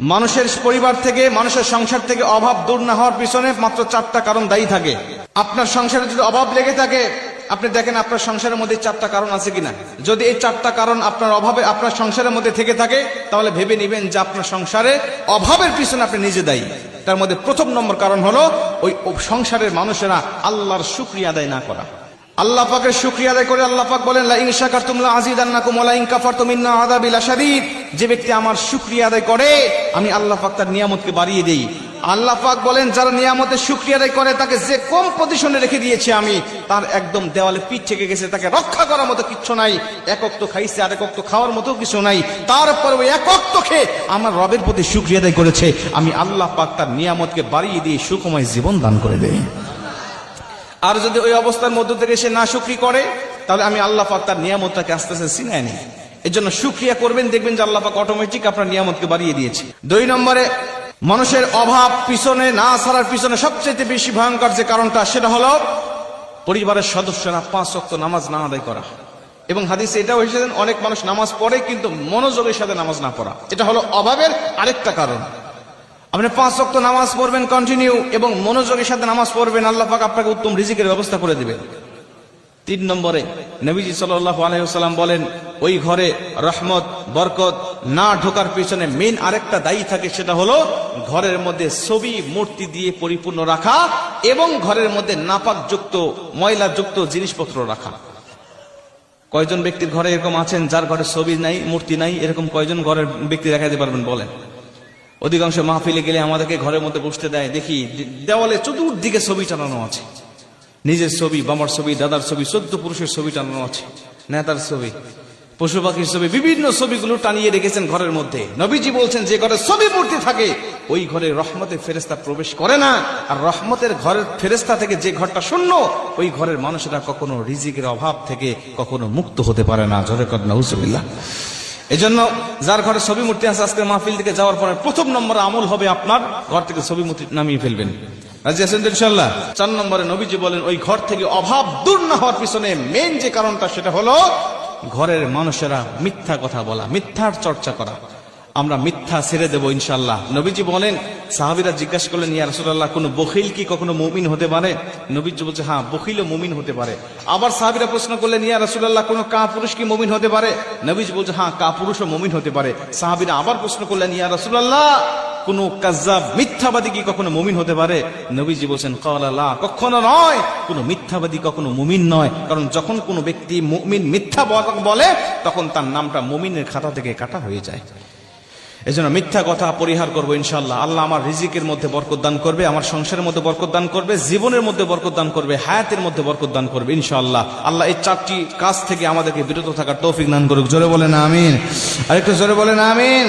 মানুষের পরিবার থেকে, মানুষের সংসার থেকে অভাব দূর না হওয়ার পিছনে মাত্র 4টা কারণ দায়ী থাকে। আপনার সংসারে যদি অভাব লেগে থাকে, আপনি দেখেন আপনার সংসারের মধ্যে 4টা কারণ আছে কিনা। যদি এই 4টা কারণ আপনার অভাবে আপনার সংসারের মধ্যে থেকে থাকে, তাহলে ভেবে নেবেন যে আপনার সংসারে অভাবের পিছনে আপনি নিজে দায়ী। তার মধ্যে প্রথম নম্বর কারণ হলো ওই সংসারের মানুষেরা আল্লাহর শুকরিয়া আদায় না করা। আল্লাহ পাকের শুকরিয়া আদায় করে আল্লাহ পাক বলেন, লা ইন শাকারতুম লা আযীদান্নাকুম ওয়া লা ইন কাফারতুম ইন্না আযাবি লাশাদীদ। যে ব্যক্তি আমার শুকরিয়া আদায় করে, আমি আল্লাহ পাক তার নিয়ামতকে বাড়িয়ে দেই। আল্লাহ পাক বলেন, যারা নিয়ামতের শুকরিয়া আদায় করে, তাকে যে কম পজিশনে রেখে দিয়েছে আমি, তার একদম দেওয়ালে পিঠ থেকে গেছে, তাকে রক্ষা করার মতো কিচ্ছু নাই। এক ওয়াক্ত খাইছে, আরেক ওয়াক্ত খাওয়ার মতো কিছু নাই। তারপরে ওই এক ওয়াক্ত খেয়ে আমার রবের প্রতি শুকরিয়া আদায় করেছে, আমি আল্লাহ পাক তার নিয়ামতকে বাড়িয়ে দিয়ে সুখময় জীবন দান করে দেই। আর যদি ওই অবস্থার মধ্য থেকে সে না শুকরি করে, তাহলে আমি আল্লাহ পাক তার নিয়ামতটাকে আস্তে আস্তে ছিনিয়ে নিই। এই জন্য শুকরিয়া করবেন, দেখবেন যে আল্লাহ পাক অটোমেটিক আপনার নিয়ামতকে বাড়িয়ে দিয়েছে। 2 নম্বরে, মানুষের অভাব পিছনে না ছাড়ার পিছনে সবচেয়ে বেশি ভয়ঙ্কর যে কারণটা, সেটা হলো পরিবারের সদস্যরা 5 ওয়াক্ত নামাজ না আদায় করা। এবং হাদিসে এটাও এসেছেন, অনেক মানুষ নামাজ পড়ে কিন্তু মনোযোগের সাথে নামাজ না পড়া, এটা হলো অভাবের আরেকটা কারণ। আপনি 5 ওয়াক্ত নামাজ পড়বেন কন্টিনিউ এবং মনোযোগের সাথে নামাজ পড়বেন, আল্লাহ পাক আপনাকে উত্তম রিজিকের ব্যবস্থা করে দিবেন। 3 নম্বরে, নবীজি সাল্লাল্লাহু আলাইহি ওয়াসাল্লাম বলেন, ওই ঘরে রহমত বরকত না ঢোকার পিছনে মেইন আরেকটা দায়ী থাকে, সেটা হলো ঘরের মধ্যে ছবি মূর্তি দিয়ে পরিপূর্ণ রাখা এবং ঘরের মধ্যে নাপাকযুক্ত ময়লাযুক্ত জিনিসপত্র রাখা। কয়জন ব্যক্তির ঘরে এরকম আছেন যার ঘরে ছবি নাই, মূর্তি নাই? এরকম কয়জন ঘরের ব্যক্তি দেখাতে পারবেন বলেন? অধিকাংশ মাহফিলে গেলে আমাদেরকে ঘরের মধ্যে বসতে দেয়, দেখি দেওয়ালে চতুর্দিকে ছবি টানানো আছে, নিজের ছবি, বাবার ছবি, দাদার ছবি, 14 পুরুষের ছবি টানানো আছে, নেতার ছবি, পশু পাখির ছবি, বিভিন্ন ছবিগুলো টানিয়ে রেখেছেন ঘরের মধ্যে। নবীজি বলছেন, যে ঘরে ছবি মূর্তি থাকে ওই ঘরে রহমতের ফেরেশতা প্রবেশ করে না। আর রহমতের ঘরের ফেরেশতা থেকে যে ঘরটা শূন্য, ওই ঘরের মানুষেরা কখনো রিজিকের অভাব থেকে কখনো মুক্ত হতে পারে না। জোরে কর নাউজুবিল্লাহ। এই জন্য যার ঘরে ছবি মূর্তি আছে, আজকে মাহফিল থেকে যাওয়ার পরে প্রথম নম্বরে আমল হবে আপনার ঘর থেকে ছবি মূর্তি নামিয়ে ফেলবেন। রাজি আছেন তো ইনশাআল্লাহ? 4 নম্বরে নবীজি বলেন, ওই ঘর থেকে অভাব দূর না হওয়ার পিছনে মেইন যে কারণটা, সেটা হলো ঘরের মানুষেরা মিথ্যা কথা বলা, মিথ্যার চর্চা করা। আমরা মিথ্যা ছেড়ে দেবো ইনশাআল্লাহ। নবীজি বলেন, সাহাবীরা জিজ্ঞাসা করলেন, ইয়া রাসূলুল্লাহ, কোন বখিল কি কখনো মুমিন হতে পারে? নবীজি বলছে, হ্যাঁ, বখিলও মুমিন হতে পারে। আবার সাহাবীরা প্রশ্ন করলেন, ইয়া রাসূলুল্লাহ, কোন কাপুরুষ কি মুমিন হতে পারে? নবীজি বলছে, হ্যাঁ, কাপুরুষও মুমিন হতে পারে। সাহাবীরা আবার প্রশ্ন করলেন, ইয়া রাসূলুল্লাহ, কোন কাযযাব মিথ্যাবাদী কি কখনো মুমিন হতে পারে? নবীজি বলছেন, ক্বালা লা, কখনো নয়, কোন মিথ্যাবাদী কখনো মুমিন নয়। কারণ যখন কোন ব্যক্তি মুমিন মিথ্যা বলে, তখন তার নামটা মুমিনের খাতা থেকে কাটা হয়ে যায়। এজন্য মিথ্যা কথা পরিহার করবো ইনশাআল্লাহ। আল্লাহ আমার রিজিকের মধ্যে বরকত দান করবে, আমার সংসারের মধ্যে বরকত দান করবে, জীবনের মধ্যে বরকত দান করবে, হায়াতের মধ্যে বরকত দান করবে ইনশাআল্লাহ। আল্লাহ এই 4টি কাজ থেকে আমাদেরকে বিরত থাকার তৌফিক দান করুক। জোরে বলেন আমিন। আরেকটু জোরে বলেন আমিন।